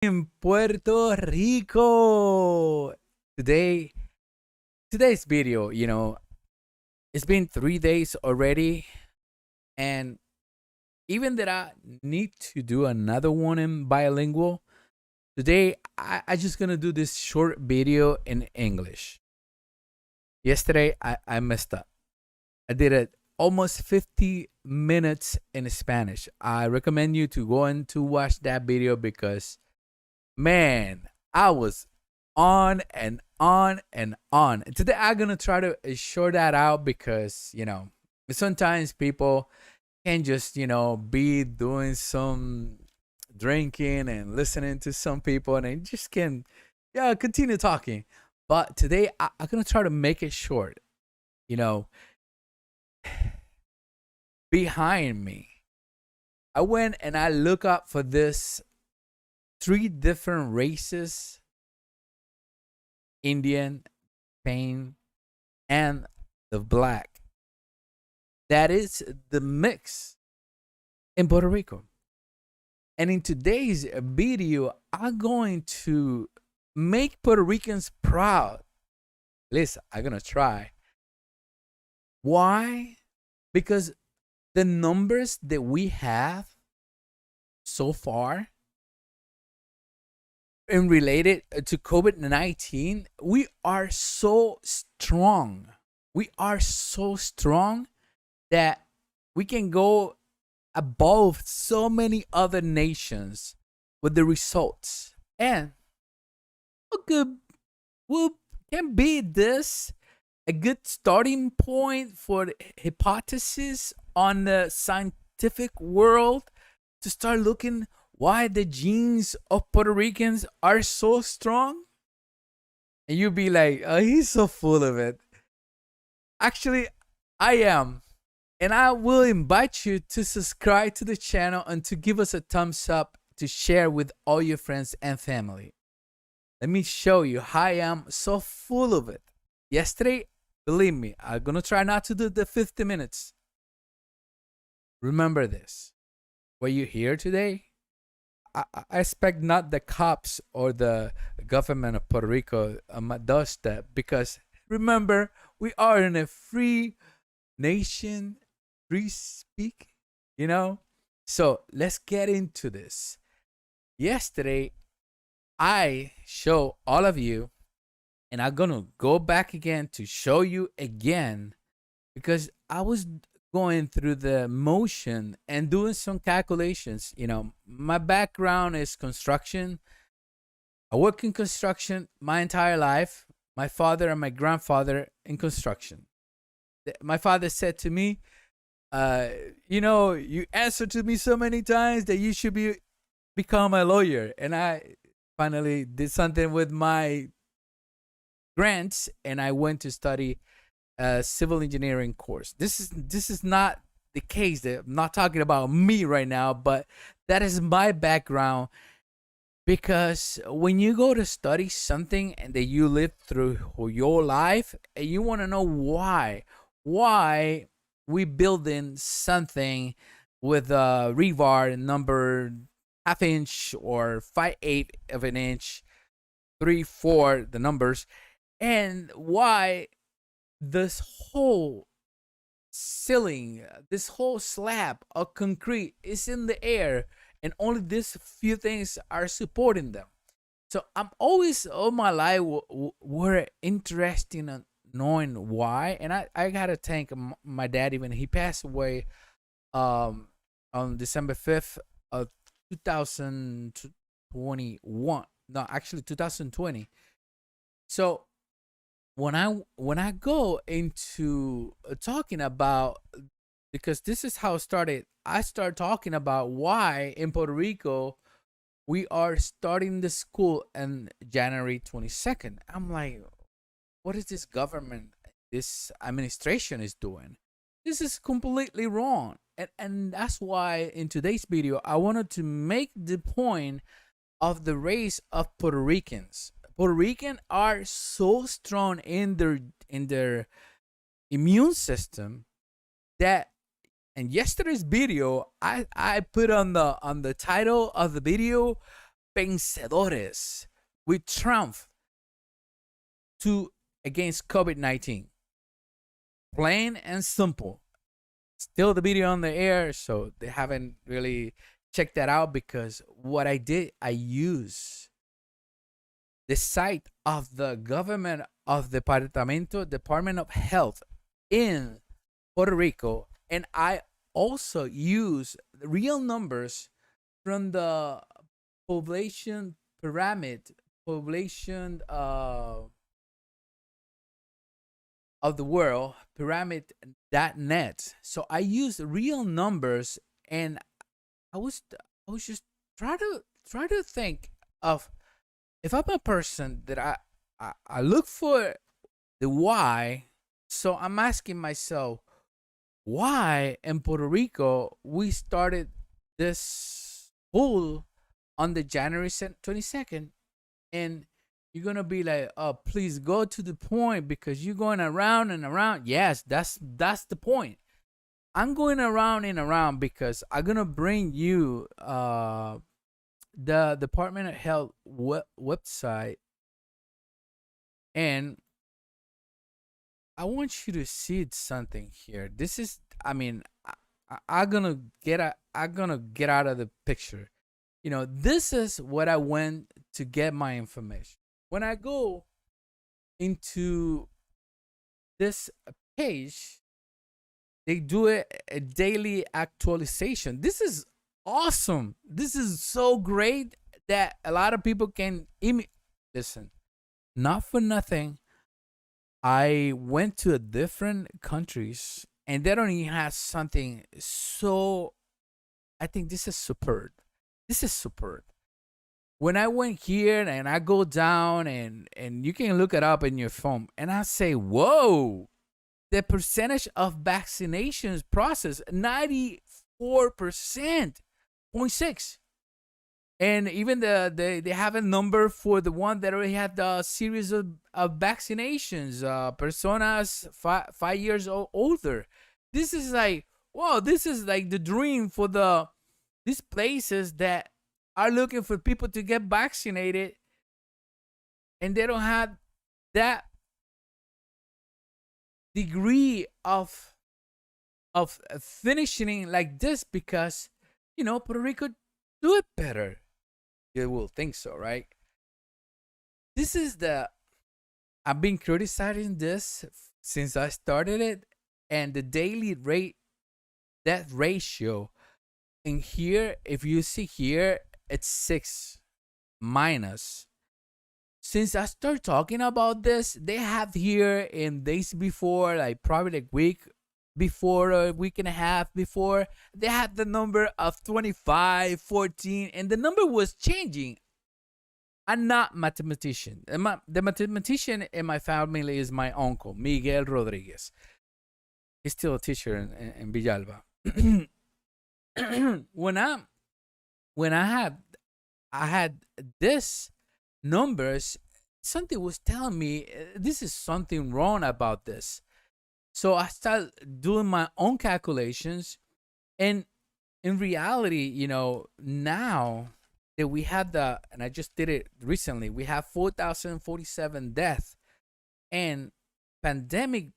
in Puerto Rico. Today, today's video, it's been 3 days already, and even that I need to do another one in bilingual, today I just gonna do this short video in English. Yesterday I messed up. I did it almost 50 minutes in Spanish. I recommend you to go and to watch that video because man, I was on and on and on. And today I'm gonna try to short that out because sometimes people can just be doing some drinking and listening to some people and they just can continue talking. But today I'm gonna try to make it short. You know, behind me, I went and I look up for this three different races: Indian, Spain, and the black. That is the mix in Puerto Rico. And in today's video, I'm going to make Puerto Ricans proud. Listen, I'm gonna try. Why? Because the numbers that we have so far and related to COVID-19, we are so strong. We are so strong that we can go above so many other nations with the results. And what good will can be this a good starting point for the hypothesis on the scientific world to start looking why the genes of Puerto Ricans are so strong? And you'd be like, oh, he's so full of it. Actually, I am. And I will invite you to subscribe to the channel and to give us a thumbs up to share with all your friends and family. Let me show you how I am so full of it. Yesterday, believe me, I'm going to try not to do the 50 minutes. Remember this. What you hear today, I expect not the cops or the government of Puerto Rico does that, because remember, we are in a free nation, free speak. So let's get into this. Yesterday, I show all of you, and I'm gonna go back again to show you again because I was going through the motion and doing some calculations. My background is construction. I work in construction my entire life. My father and my grandfather in construction. My father said to me, you answered to me so many times that you should become a lawyer. And I finally did something with my grants, and I went to study a civil engineering course. This is not the case. That I'm not talking about me right now, but that is my background. Because when you go to study something and that you live through your life, and you want to know why we building something with a rebar number half inch or 5/8 of an inch, 3/4 the numbers, and why this whole ceiling, this whole slab of concrete is in the air, and only these few things are supporting them. So I'm always all my life were interested in knowing why, and I gotta thank my daddy when he passed away on December 5th of 2021. No, actually 2020. So when I go into talking about, because this is how it started. I start talking about why in Puerto Rico we are starting the school on January 22nd. I'm like, what is this government, this administration is doing? This is completely wrong. And that's why in today's video, I wanted to make the point of the race of Puerto Ricans. Puerto Rican are so strong in their immune system that, and yesterday's video, I put on the title of the video, vencedores. We triumph to against COVID-19. Plain and simple. Still the video on the air, so they haven't really checked that out, because what I did, I used the site of the government of the Department of Health in Puerto Rico, and I also use real numbers from the population pyramid, population of the world, pyramid.net. So I use real numbers, and I was just try to think of, if I'm a person that I look for the why. So I'm asking myself, why in Puerto Rico we started this pool on the January 22nd, and you're gonna be like, oh, please go to the point, because you're going around and around. Yes, that's the point. I'm going around and around because I'm gonna bring you the Department of Health website, and I want you to see something here. This is, I mean, I'm gonna get out of the picture. This is what I went to get my information. When I go into this page, they do a daily actualization. This is awesome. This is so great that a lot of people can listen. Not for nothing, I went to different countries, and they don't even have something so. I think this is superb. This is superb. When I went here and I go down, and you can look it up in your phone, and I say, whoa, the percentage of vaccinations process 94%, 0.6. And even they have a number for the one that already had the series of vaccinations, personas 5 years older. This is like, wow, this is like the dream for these places that are looking for people to get vaccinated, and they don't have that degree of finishing like this, because Puerto Rico do it better. You will think so, right? This is I've been criticizing this since I started it, and the daily rate, that ratio in here, if you see here, it's 6 minus. Since I start talking about this, they have here in days before, like probably a week before, a week and a half before, they had the number of 25, 14, and the number was changing. I'm not mathematician. The mathematician in my family is my uncle, Miguel Rodriguez. He's still a teacher in Villalba. when I had this numbers, something was telling me this is something wrong about this. So I started doing my own calculations, and in reality, now that we have and I just did it recently, we have 4,047 deaths, and pandemic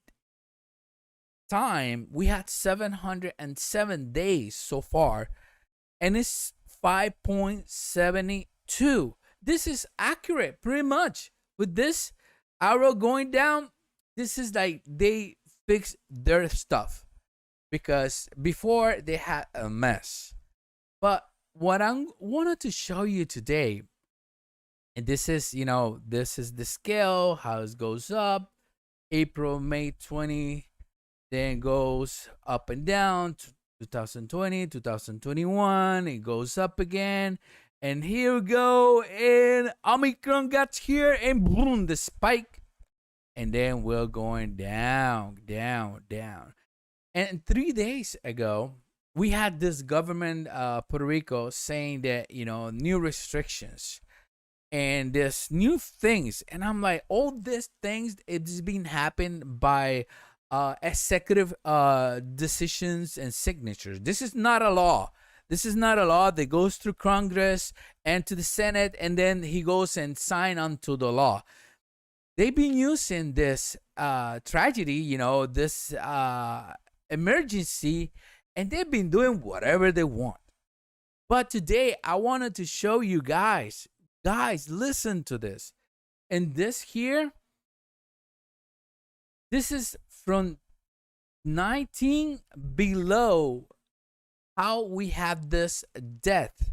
time we had 707 days so far, and it's 5.72. This is accurate, pretty much. With this arrow going down, this is like they fix their stuff, because before they had a mess. But what I wanted to show you today, and this is the scale, how it goes up. April, May 20, then goes up and down. 2020, 2021, it goes up again. And here we go, and Omicron got here, and boom, the spike. And then we're going down, down, down. And 3 days ago, we had this government, Puerto Rico, saying that, new restrictions and there's new things. And I'm like, all these things, it's been happened by executive decisions and signatures. This is not a law. This is not a law that goes through Congress and to the Senate, and then he goes and sign onto the law. They've been using this tragedy, this emergency, and they've been doing whatever they want. But today, I wanted to show you guys, listen to this. And this here, this is from 19 below, how we have this death.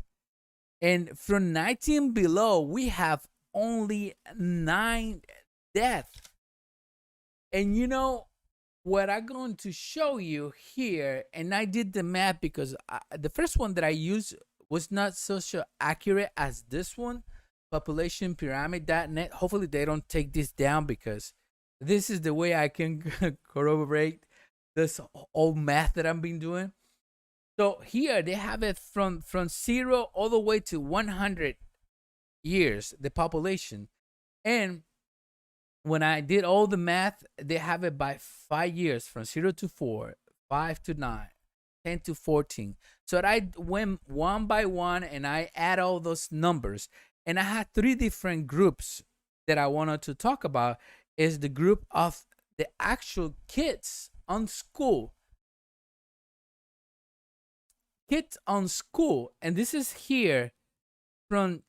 And from 19 below, we have only 9 deaths. And what I'm going to show you here, and I did the math because the first one that I used was not so accurate as this one, populationpyramid.net. Hopefully they don't take this down, because this is the way I can corroborate this old math that I've been doing. So here they have it from 0 all the way to 100 years, the population. And when I did all the math, they have it by 5 years, from 0 to 4, 5 to 9, 10 to 14. So I went one by one and I add all those numbers. And I had 3 different groups that I wanted to talk about. Is the group of the actual kids on school. Kids on school. And this is here from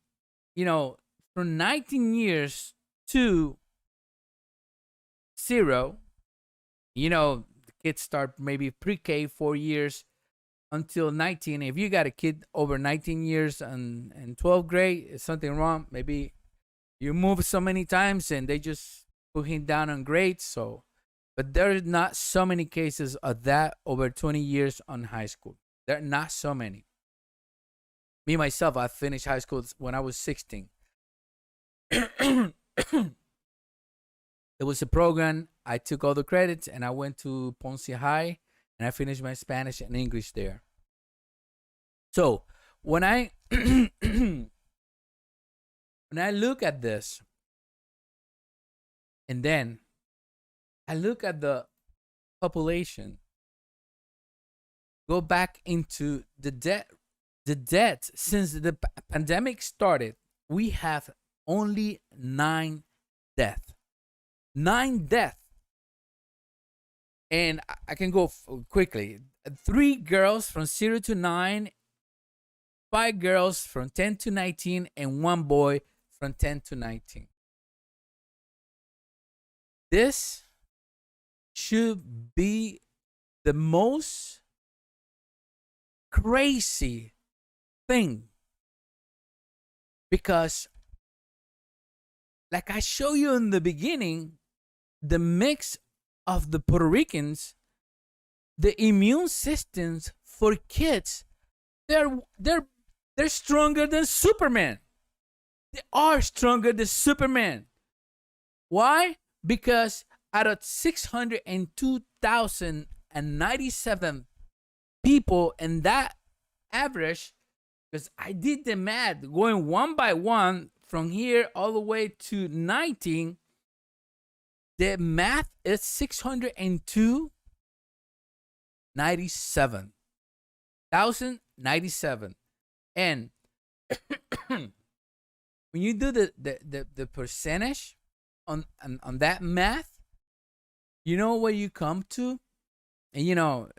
19 years to 0. The kids start maybe pre-K 4 years until 19. If you got a kid over 19 years and 12th grade, is something wrong. Maybe you move so many times and they just put him down on grades. So, but there's not so many cases of that over 20 years on high school. There are not so many. Me myself, I finished high school when I was 16. There was a program. I took all the credits and I went to Ponce High and I finished my Spanish and English there. So when I when I look at this, and then I look at the population, go back into the debt since the pandemic started, we have only 9 deaths. 9 deaths. And I can go quickly. 3 girls from 0 to 9, 5 girls from 10 to 19, and 1 boy from 10 to 19. This should be the most crazy thing, because like I showed you in the beginning, the mix of the Puerto Ricans, the immune systems for kids, they're stronger than Superman. They are stronger than Superman. Why? Because out of 602,097 people in that average, because I did the math going one by one from here all the way to 19, the math is 697,097. And when you do the percentage on that math, you know what you come to? And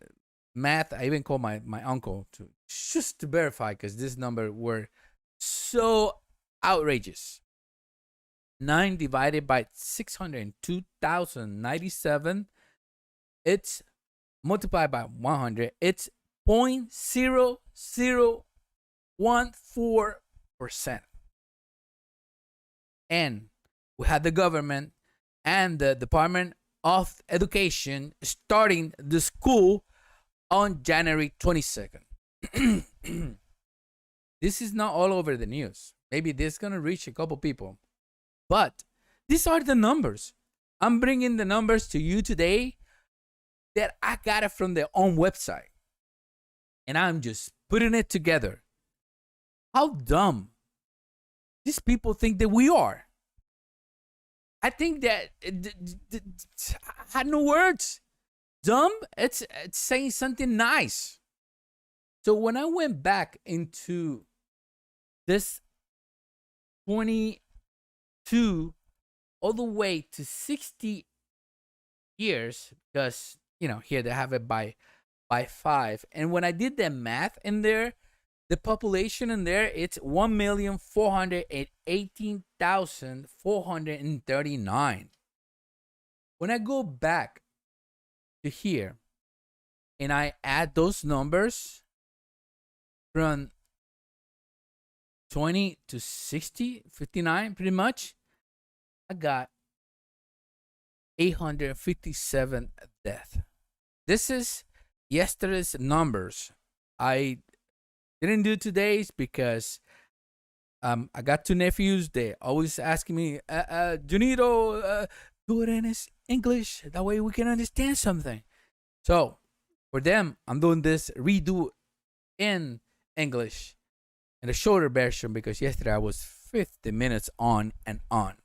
math, I even call my uncle to just to verify, because this number were so outrageous. 9 divided by 602,097, it's multiplied by 100. It's 0.0014%. And we had the government and the Department of Education starting the school on January 22nd. This is not all over the news. Maybe this is going to reach a couple people. But these are the numbers. I'm bringing the numbers to you today that I got it from their own website. And I'm just putting it together. How dumb these people think that we are. I think that I had no words. Dumb, it's saying something nice. So when I went back into this 22 all the way to 60 years, because here they have it by 5, and when I did the math in there, the population in there, it's 1,418,439. When I go back to here and I add those numbers from 20 to 60, 59, pretty much, I got 857 deaths. This is yesterday's numbers. I didn't do today's because I got two nephews. They always asking me, Junito, do it in English. That way we can understand something. So for them, I'm doing this redo in English in a shorter version because yesterday I was 50 minutes on and on.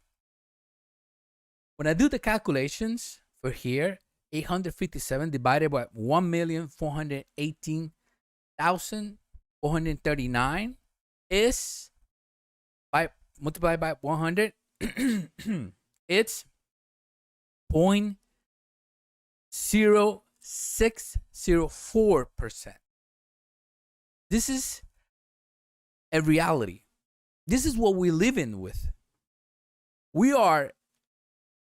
When I do the calculations for here, 857 divided by 1,418,439 is by multiplied by 100. It's 0.0604%. This is a reality. This is what we live in with. We are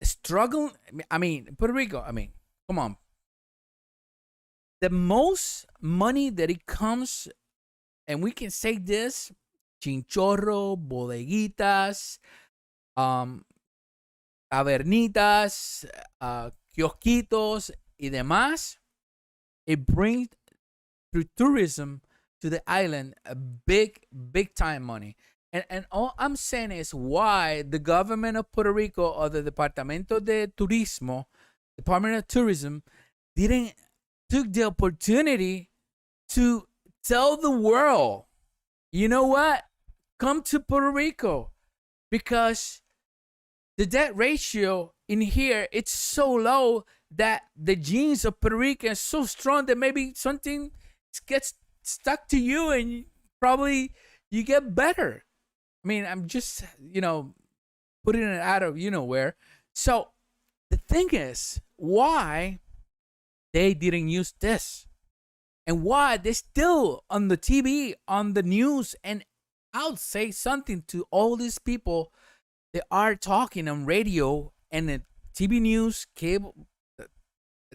struggling. I mean, Puerto Rico, come on. The most money that it comes, and we can say this, chinchorro, bodeguitas, tabernitas, kiosquitos, y demás, it brings through tourism to the island a big time money. And all I'm saying is why the government of Puerto Rico or the Departamento de Turismo, Department of Tourism, didn't took the opportunity to tell the world, you know what? Come to Puerto Rico, because the debt ratio in here, it's so low that the genes of Puerto Rico are so strong that maybe something gets stuck to you and probably you get better. I'm just, putting it out of where. So the thing is, why they didn't use this, and why they still on the TV, on the news, and I'll say something to all these people that are talking on radio and the TV news, cable,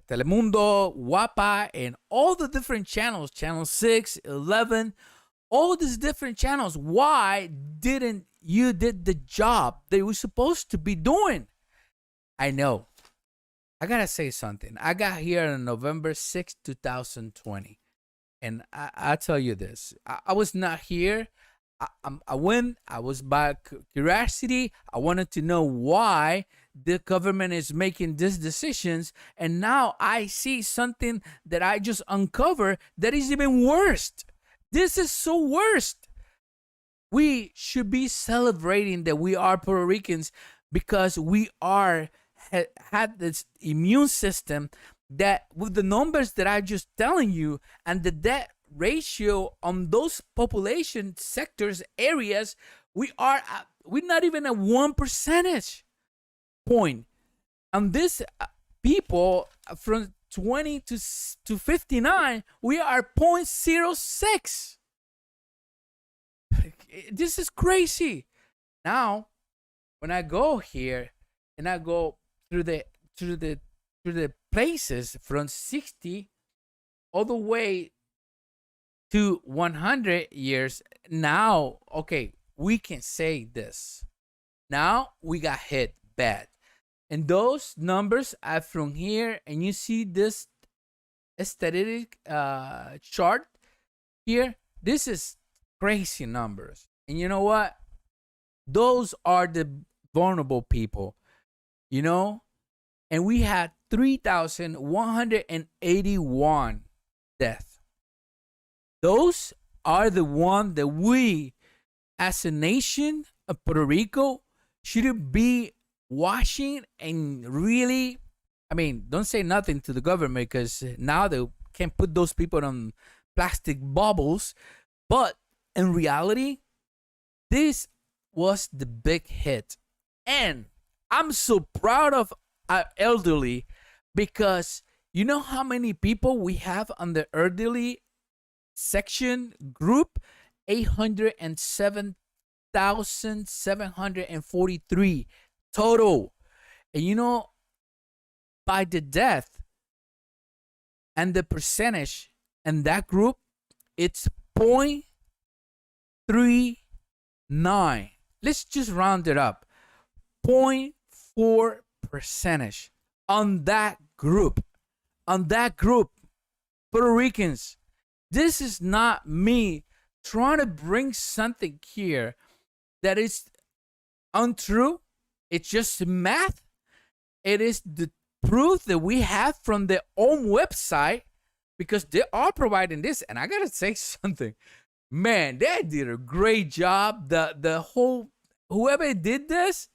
Telemundo, Guapa, and all the different channels, Channel 6, 11, all these different channels. Why didn't you did the job they were supposed to be doing? I know. I gotta say something. I got here on November 6, 2020. And I tell you this. I was not here. I went. I was by curiosity. I wanted to know why the government is making these decisions. And now I see something that I just uncovered that is even worse. This is so worst. We should be celebrating that we are Puerto Ricans because we are had this immune system that with the numbers that I'm just telling you and the debt ratio on those population sectors areas, we're not even at 1% point. And this people from 20 to 59, we are 0.06. This is crazy. Now, when I go here and I go through the places from 60 all the way to 100 years, now, okay, we can say this. Now we got hit bad. And those numbers are from here, and you see this statistic chart here. This is crazy numbers. And you know what? Those are the vulnerable people, and we had 3,181 deaths. Those are the ones that we, as a nation of Puerto Rico, should be watching and really, don't say nothing to the government because now they can put those people on plastic bubbles. But in reality, this was the big hit. And I'm so proud of our elderly because you know how many people we have on the elderly section group? 807,743 total. And you know, by the death and the percentage in that group, it's 0.39. Let's just round it up. 0.4 percentage on that group. On that group, Puerto Ricans. This is not me trying to bring something here that is untrue. It's just math. It is the proof that we have from their own website because they are providing this. And I gotta say something, man, they did a great job. The whole whoever did this,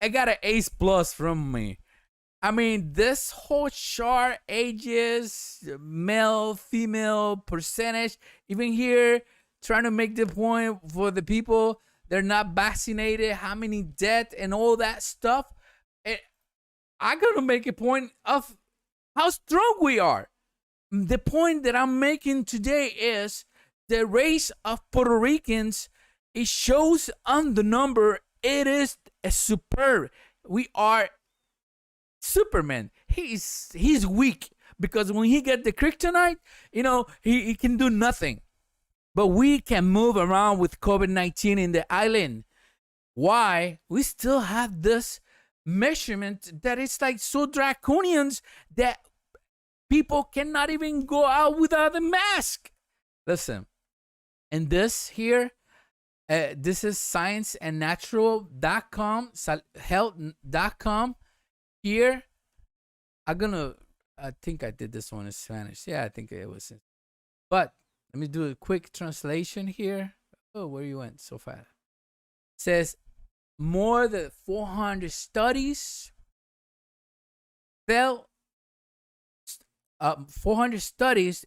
I got an ace plus from me. I mean, this whole chart, ages, male, female, percentage, even here, trying to make the point for the people they're not vaccinated, how many death and all that stuff. I gotta make a point of how strong we are. The point that I'm making today is the race of Puerto Ricans. It shows on the number. It is a superb. We are Superman. He's weak because when he get the kryptonite, you know, he can do nothing. But we can move around with COVID-19 in the island. Why? We still have this measurement that is like so draconian that people cannot even go out without a mask. Listen, and this here, this is scienceandnatural.com, health.com. Here, I think I did this one in Spanish. Yeah, I think it was. But let me do a quick translation here. Oh, where you went so fast? It says more than 400 studies 400 studies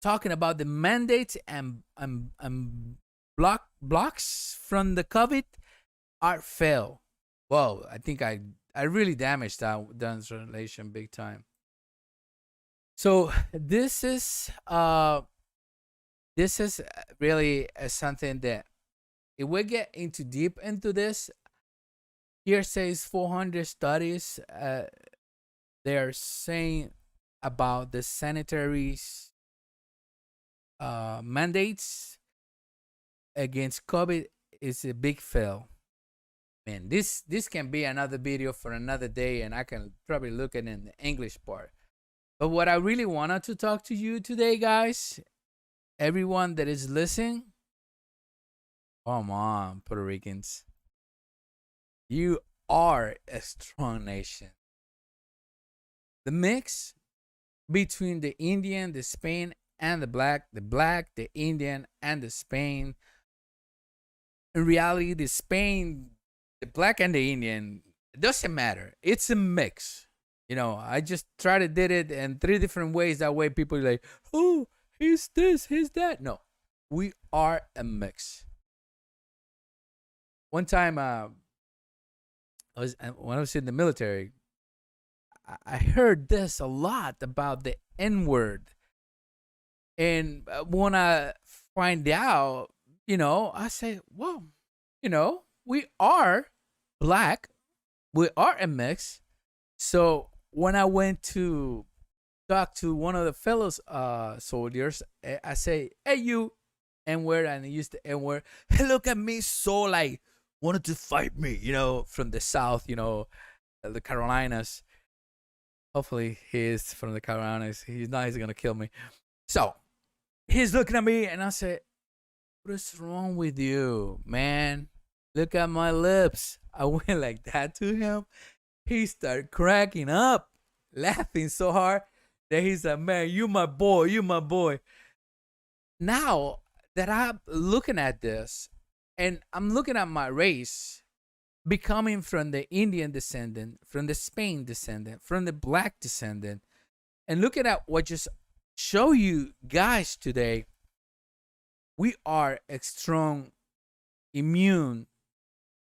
talking about the mandates and blocks from the COVID are fail. Whoa, I think I really damaged that translation big time. So this is really something that if we get into deep into this, here says 400 studies. They're saying about the sanitary mandates against COVID is a big fail. Man, this can be another video for another day, and I can probably look at it in the English part. But what I really wanted to talk to you today, guys, everyone that is listening, come on, Puerto Ricans. You are a strong nation. The mix between the Indian, the Spain, and the black, the Indian, and the Spain. In reality, the Spain, the black, and the Indian, it doesn't matter. It's a mix. You know, I just try to did it in 3 different ways. That way people are like, oh, he's this, he's that. No, we are a mix. One time, when I was in the military, I heard this a lot about the N-word. And when I find out, you know, I say, well, you know, we are black. We are a mix. So when I went to talk to one of the fellow soldiers, I say, hey, you, N-word, and I used the N-word. He look at me so like, wanted to fight me, you know, from the South, you know, the Carolinas. Hopefully he is from the Carolinas. He's not, he's going to kill me. So he's looking at me and I said, what is wrong with you, man? Look at my lips. I went like that to him. He started cracking up, laughing so hard that he's like, man, you my boy, you my boy. Now that I'm looking at this and I'm looking at my race, becoming from the Indian descendant, from the Spain descendant, from the black descendant, and looking at what just show you guys today we are a strong immune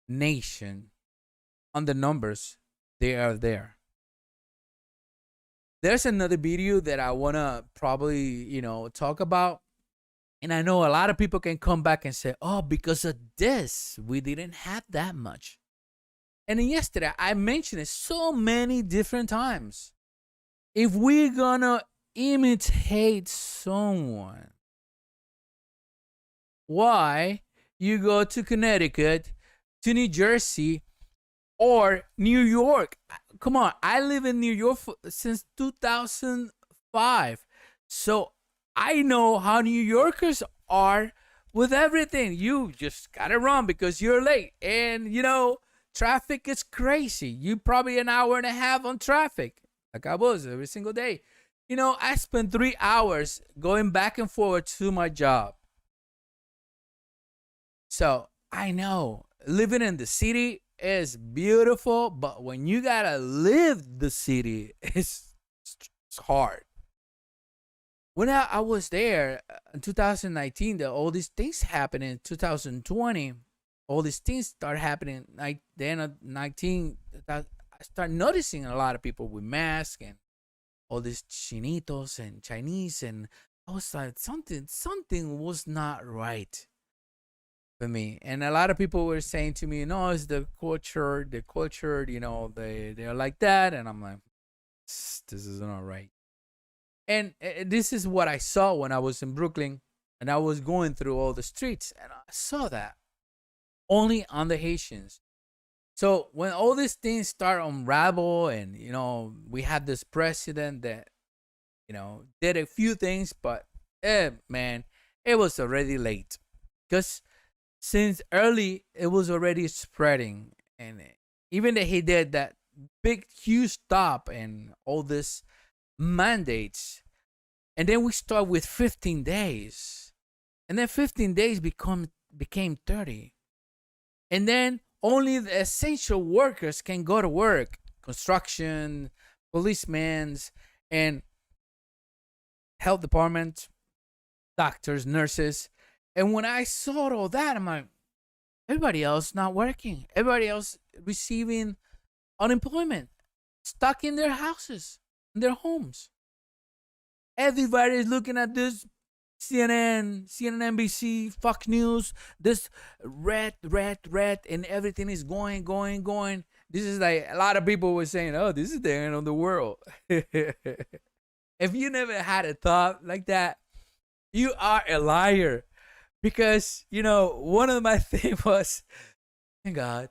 nation on the numbers they are there. There's another video that I want to probably, talk about. And I know a lot of people can come back and say, oh, because of this, we didn't have that much. And then yesterday, I mentioned it so many different times. If we're going to imitate someone, why you go to Connecticut, to New Jersey, or New York? Come on, I live in New York since 2005. So I know how New Yorkers are with everything. You just gotta run because you're late. And, traffic is crazy. You probably an hour and a half on traffic, like I was every single day. I spent 3 hours going back and forth to my job. So I know living in the city is beautiful, but when you gotta live the city, it's hard. When I was there in 2019, all these things happened in 2020. All these things start happening like the end of 19. I start noticing a lot of people with masks and all these chinitos and Chinese, and I was like, something was not right for me. And a lot of people were saying to me, no, it's the culture, they're like that. And I'm like, this is not right. And this is what I saw when I was in Brooklyn and I was going through all the streets, and I saw that only on the Haitians. So when all these things start unravel, and we had this president that did a few things, but man, it was already late, because since early it was already spreading, and even that he did that big huge stop and all this mandates, and then we start with 15 days, and then 15 days became 30, and then only the essential workers can go to work: construction, policemen, and health department, doctors, nurses. And when I saw all that, I'm like, everybody else not working, everybody else receiving unemployment, stuck in their houses, in their homes. Everybody's looking at this CNN, NBC, Fox News, this red, and everything is going, going, going. This is like a lot of people were saying, oh, this is the end of the world. If you never had a thought like that, you are a liar. Because, one of my things was, thank God,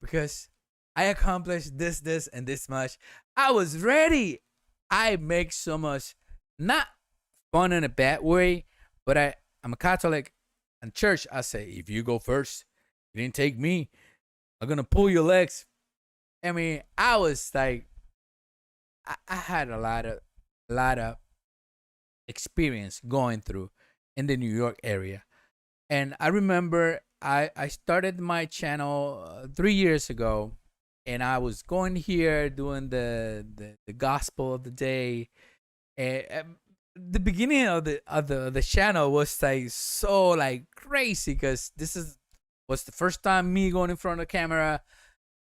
because I accomplished this, and this much. I was ready. I make so much, not fun in a bad way, but I'm a Catholic. In church, I say, if you go first, you didn't take me, I'm going to pull your legs. I mean, I was like, I had a lot of experience going through in the New York area. And I remember I started my channel 3 years ago, and I was going here doing the gospel of the day. And the beginning of the channel was like so like crazy, because was the first time me going in front of the camera.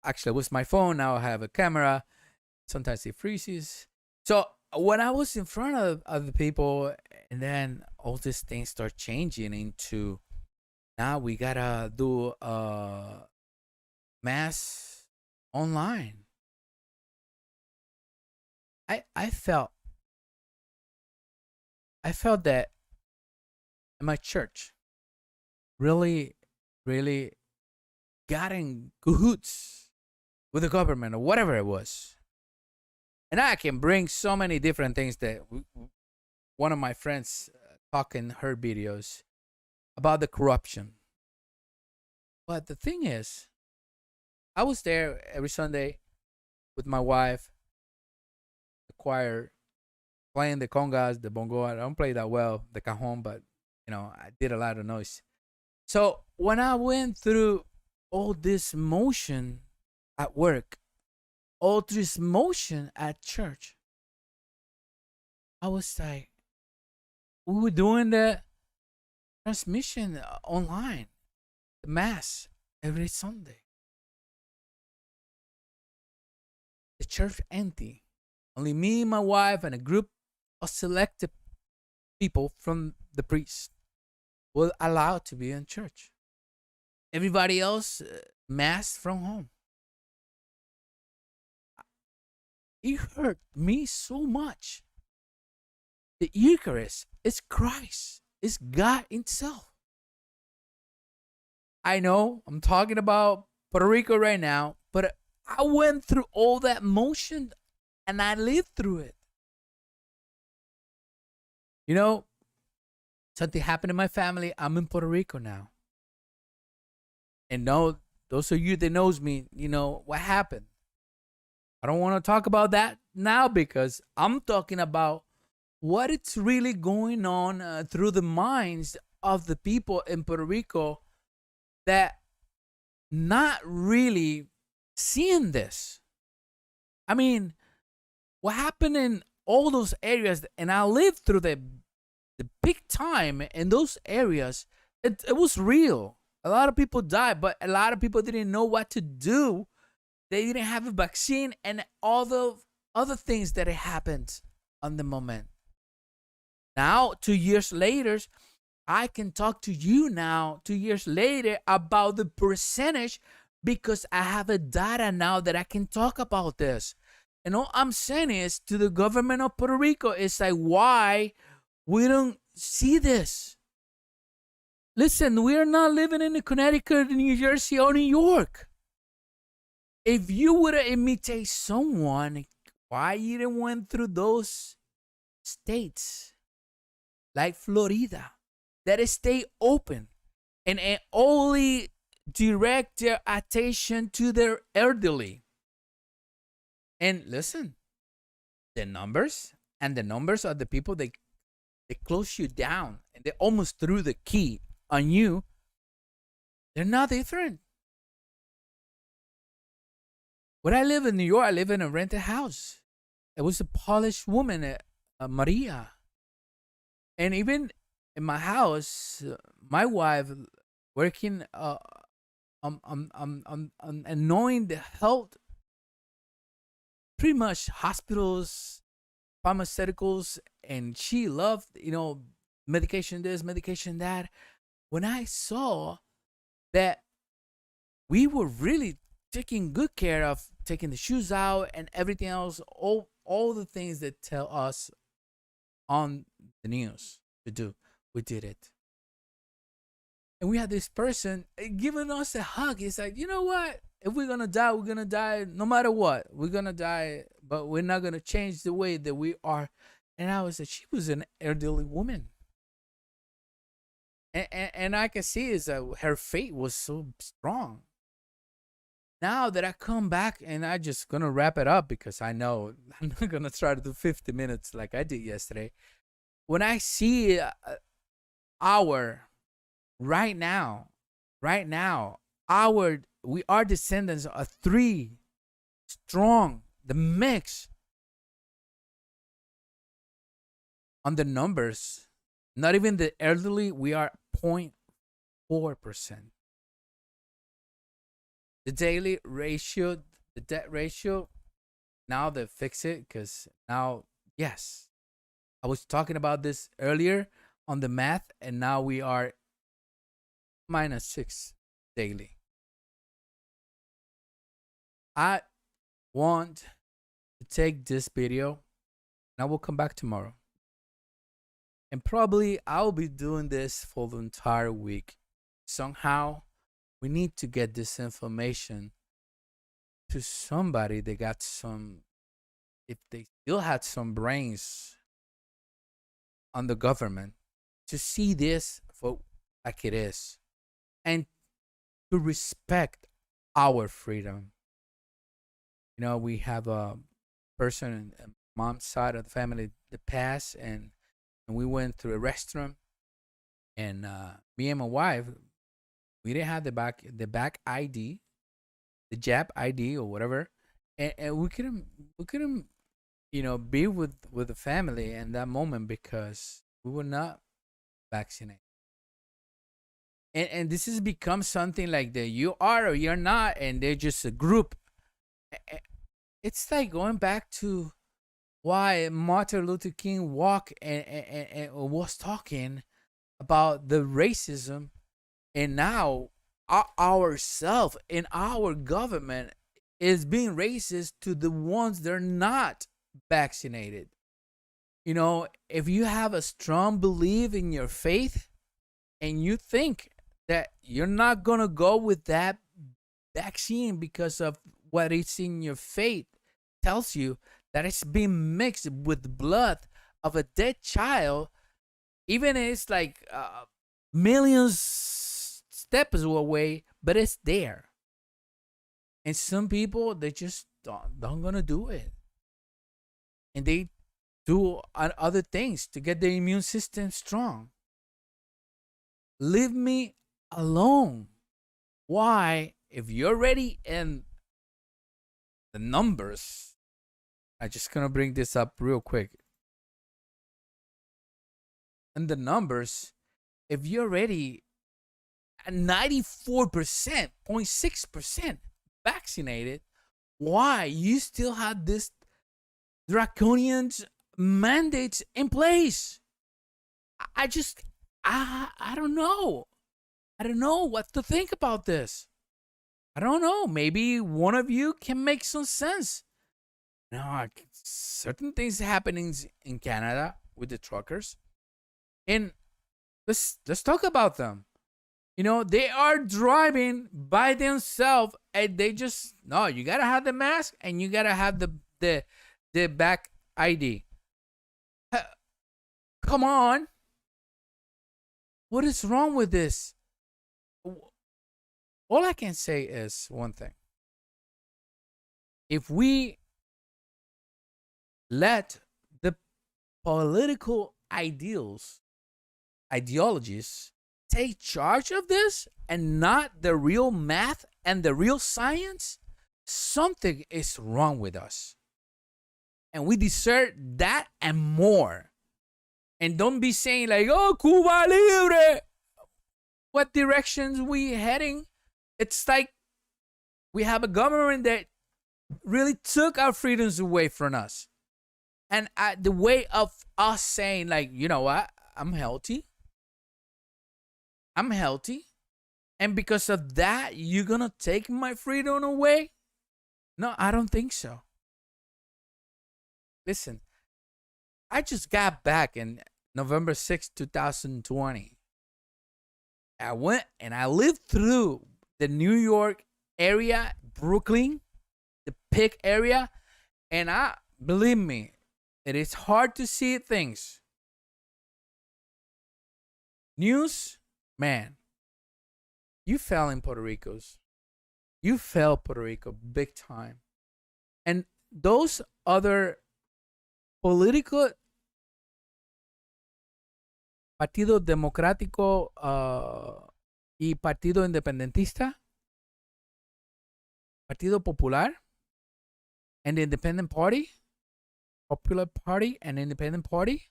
Actually, it was my phone. Now I have a camera. Sometimes it freezes. So when I was in front of other people, and then all these things start changing into, now we gotta do mass online. I felt that my church really, really got in cahoots with the government or whatever it was. And I can bring so many different things that one of my friends talk in her videos about the corruption. But the thing is, I was there every Sunday with my wife, the choir, playing the congas, the bongo. I don't play that well, the cajon, but I did a lot of noise. So when I went through all this motion at work, all this motion at church, I was like, we were doing the transmission online, the mass every Sunday. The church empty. Only me, my wife, and a group of selected people from the priest were allowed to be in church. Everybody else mass from home. It hurt me so much. The Eucharist is Christ, is God Himself. I know I'm talking about Puerto Rico right now, but I went through all that motion and I lived through it. You know, something happened in my family. I'm in Puerto Rico now. And no, those of you that knows me, you know what happened. I don't want to talk about that now because I'm talking about what it's really going on through the minds of the people in Puerto Rico that not really seeing this. I mean, what happened in all those areas, and I lived through the big time in those areas. It was real. A lot of people died, but a lot of people didn't know what to do. They didn't have a vaccine and all the other things that happened on the moment. Now, 2 years later, I can talk to you now, 2 years later, about the percentage because I have a data now that I can talk about this. And all I'm saying is to the government of Puerto Rico is like, why we don't see this? Listen, we are not living in Connecticut, New Jersey, or New York. If you would imitate someone, why you didn't went through those states like Florida that stay open and only direct their attention to their elderly? And listen, the numbers and the numbers of the people they close you down and they almost threw the key on you. They're not different. When I live in New York, I live in a rented house. It was a Polish woman, Maria. And even in my house, my wife working on knowing the health, pretty much hospitals, pharmaceuticals, and she loved, medication this, medication that. When I saw that we were really taking good care of taking the shoes out and everything else, all the things that tell us on the news to do, we did it. And we had this person giving us a hug. It's like, you know what? If we're gonna die, we're gonna die no matter what. We're gonna die, but we're not gonna change the way that we are. And I was like, she was an elderly woman. And I can see is that her faith was so strong. Now that I come back and I just gonna wrap it up because I know I'm not gonna try to do 50 minutes like I did yesterday. When I see our right now, our we are descendants of three strong, the mix on the numbers, not even the elderly, we are 0.4%. The daily ratio, the debt ratio, now they fix it because now, yes, I was talking about this earlier on the math, and now we are -6 daily. I want to take this video and I will come back tomorrow. And probably I'll be doing this for the entire week. Somehow, we need to get this information to somebody that got some, if they still had some brains on the government, to see this for like it is and to respect our freedom. We have a person on mom's side of the family that passed, and we went through a restaurant, and me and my wife, we didn't have the back ID, the Jap ID or whatever, and we couldn't be with the family in that moment because we were not vaccinated. And this has become something like that you are or you're not, and they're just a group. It's like going back to why Martin Luther King walked and was talking about the racism, and now ourself in our government is being racist to the ones that are not vaccinated. If you have a strong belief in your faith and you think that you're not going to go with that vaccine because of what is in your faith tells you that it's being mixed with blood of a dead child, even if it's like millions steps away, but it's there. And some people, they just don't gonna do it, and they do other things to get their immune system strong. Leave me alone. Why? If you're ready in the numbers, I just gonna bring this up real quick. And the numbers, if you're already at 94%, 0.6% vaccinated, why you still have this draconian mandates in place? I don't know. I don't know what to think about this. I don't know. Maybe one of you can make some sense. No, certain things happening in Canada with the truckers, and let's talk about them. They are driving by themselves, and they just no. You gotta have the mask, and you gotta have the back ID. Come on, what is wrong with this? All I can say is one thing: if we let the political ideologies take charge of this and not the real math and the real science, something is wrong with us. And we deserve that and more. And don't be saying like, oh, Cuba Libre. What directions we heading? It's like we have a government that really took our freedoms away from us. And the way of us saying like, you know what? I'm healthy. And because of that, you're going to take my freedom away? No, I don't think so. Listen, I just got back in November 6, 2020. I went and I lived through the New York area, Brooklyn, the Pick area. And believe me, it is hard to see things. News, man, you fell in Puerto Rico's. You fell Puerto Rico big time. And those other political Partido Democrático y Partido Independentista, Partido Popular, and the Independent Party, Popular Party and Independent Party,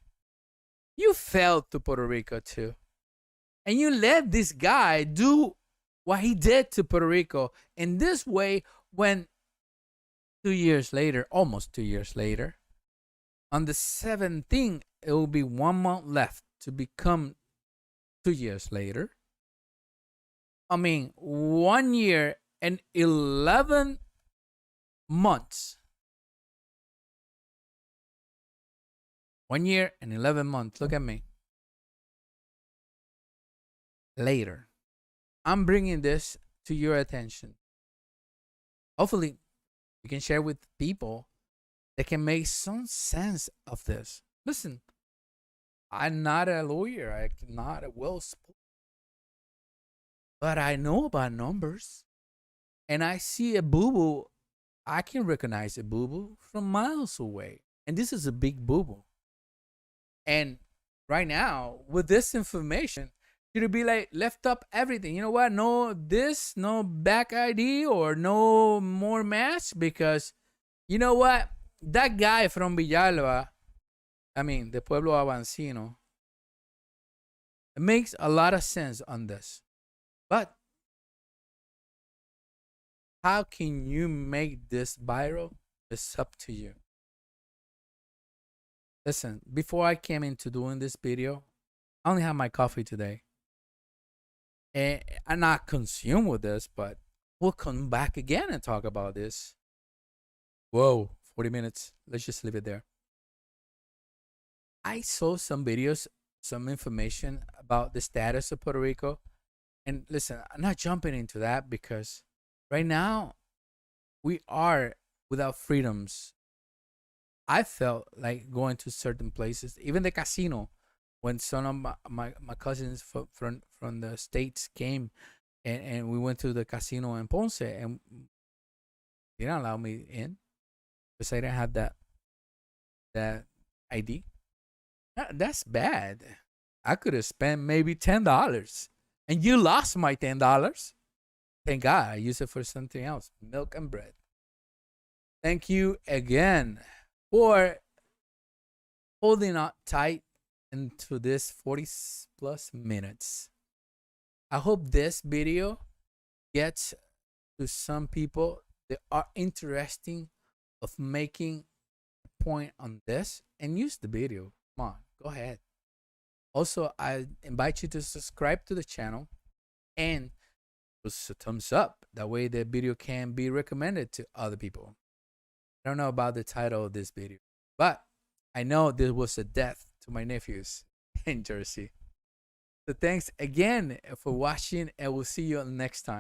you fell to Puerto Rico too. And you let this guy do what he did to Puerto Rico in this way when 2 years later, almost 2 years later, on the 17th, it will be 1 month left to become 2 years later. I mean, 1 year and 11 months. 1 year and 11 months. Look at me. Later, I'm bringing this to your attention. Hopefully, you can share with people that can make some sense of this. Listen, I'm not a lawyer. I'm not a well-spoken, but I know about numbers. And I see a boo-boo. I can recognize a boo-boo from miles away. And this is a big boo-boo. And right now, with this information, it'll be like left up everything. You know what? No this, no back ID, or no more masks, because you know what? that guy from Villalba, I mean, the Pueblo Avancino, it makes a lot of sense on this. But how can you make this viral? It's up to you. Listen, before I came into doing this video, I only have my coffee today. And I'm not consumed with this, but we'll come back again and talk about this. Whoa, 40 minutes. Let's just leave it there. I saw some videos, some information about the status of Puerto Rico. And listen, I'm not jumping into that because right now we are without freedoms. I felt like going to certain places, even the casino, when some of my cousins from the States came and we went to the casino in Ponce and they didn't allow me in because I didn't have that ID. That's bad. I could have spent maybe $10 and you lost my $10. Thank God I used it for something else, milk and bread. Thank you again for holding on tight into this 40 plus minutes. I hope this video gets to some people that are interesting of making a point on this and use the video. Come on, go ahead. Also, I invite you to subscribe to the channel and just a thumbs up. That way the video can be recommended to other people. I don't know about the title of this video, but I know there was a death to my nephews in Jersey. So thanks again for watching and we'll see you next time.